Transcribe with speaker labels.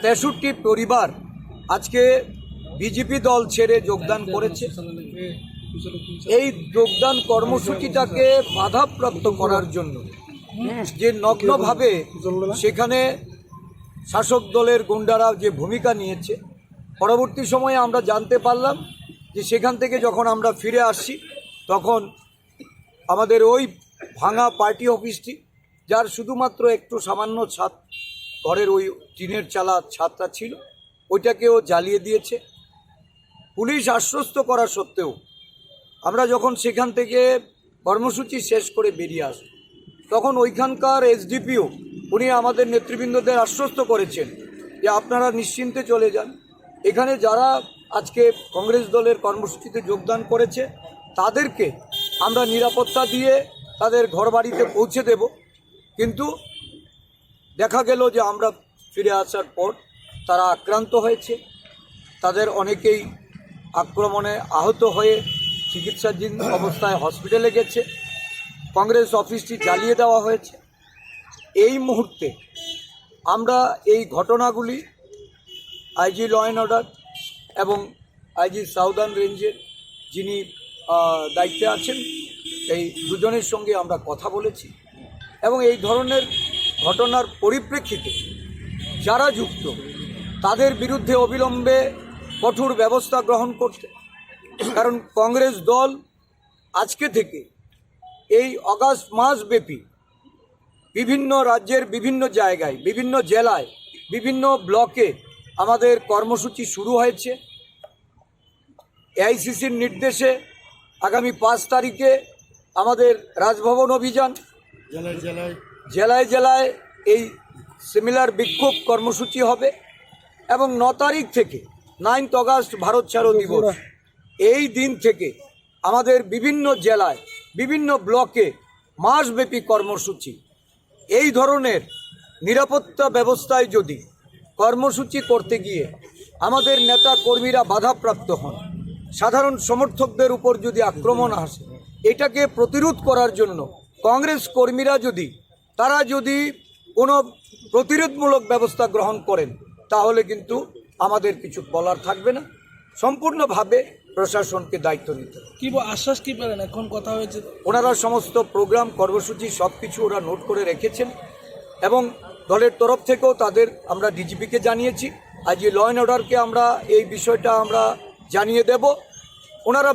Speaker 1: 63 পরিবার আজকে বিজেপি দল ছেড়ে যোগদান করেছে। এই যোগদান কর্মসূচিটাকে বাধাপ্রাপ্ত করার জন্য যে নগ্নভাবে সেখানে শাসক দলের গুন্ডারা যে ভূমিকা নিয়েছে, পরবর্তী সময়ে আমরা জানতে পারলাম যে সেখান থেকে যখন আমরা ফিরে আসছি তখন আমাদের ওই ভাঙা পার্টি অফিসটি, যার শুধুমাত্র একটু সামান্য ছাদ, ঘরের ওই টিনের চালা ছাদটা ছিল, ওইটাকেও জ্বালিয়ে দিয়েছে। পুলিশ আশ্বস্ত করা সত্ত্বেও আমরা যখন সেখান থেকে কর্মসূচি শেষ করে বেরিয়ে আসি তখন ওইখানকার এসডিপিও উনি আমাদের নেতৃবৃন্দদের আশ্বস্ত করেছেন যে আপনারা নিশ্চিন্তে চলে যান, এখানে যারা আজকে কংগ্রেস দলের কর্মসূচিতে যোগদান করেছে তাদেরকে আমরা নিরাপত্তা দিয়ে তাদের ঘরবাড়িতে পৌঁছে দেব। কিন্তু দেখা গেল যে আমরা ফিরে আসার পর তারা আক্রান্ত হয়েছে, তাদের অনেকেই আক্রমণে আহত হয়ে চিকিৎসাধীন অবস্থায় হসপিটালে গেছে, কংগ্রেস অফিসটি জ্বালিয়ে দেওয়া হয়েছে। এই মুহূর্তে আমরা এই ঘটনাগুলি আইজি ল অ্যান্ড অর্ডার এবং আইজি সাউদার্ন রেঞ্জের যিনি দায়িত্বে আছেন এই দুজনের সঙ্গে আমরা কথা বলেছি এবং এই ধরনের ঘটনার পরিপ্রেক্ষিতে যারা যুক্ত তাদের বিরুদ্ধে অবিলম্বে কঠোর ব্যবস্থা গ্রহণ করতে, কারণ কংগ্রেস দল আজকে থেকে এই অগাস্ট মাসব্যাপী বিভিন্ন রাজ্যের বিভিন্ন জায়গায়, বিভিন্ন জেলায়, বিভিন্ন ব্লকে আমাদের কর্মসূচি শুরু হয়েছে। এআইসিসির নির্দেশে আগামী 5 তারিখে আমাদের রাজভবন অভিযান, জেলায় জেলায় এই সিমিলার বিক্ষোভ কর্মসূচি হবে এবং 9 তারিখ থেকে 9 অগাস্ট ভারত ছাড়ো দিবস, এই দিন থেকে আমাদের বিভিন্ন জেলায় বিভিন্ন ব্লকে মাসব্যাপী কর্মসূচি। এই ধরনের নিরাপত্তা ব্যবস্থায় যদি কর্মসূচি করতে গিয়ে আমাদের নেতা কর্মীরা বাধাপ্রাপ্ত হন, সাধারণ সমর্থকদের উপর যদি আক্রমণ আসে, এটাকে প্রতিরোধ করার জন্য কংগ্রেস কর্মীরা তারা যদি কোনো প্রতিরোধমূলক ব্যবস্থা গ্রহণ করেন তাহলে কিন্তু আমাদের কিছু বলার থাকবে না। সম্পূর্ণভাবে প্রশাসনকে দায়িত্ব নিতে হবে।
Speaker 2: কি আশ্বাস কি পেলেন? এখন কথা হয়েছে,
Speaker 1: ওনারা সমস্ত প্রোগ্রাম কর্মসূচি সব কিছু ওরা নোট করে রেখেছেন এবং দলের তরফ থেকেও তাদের আমরা ডিজিপিকে জানিয়েছি, আজ ল অ্যান্ড অর্ডারকে আমরা এই বিষয়টা আমরা জানিয়ে দেব। ওনারা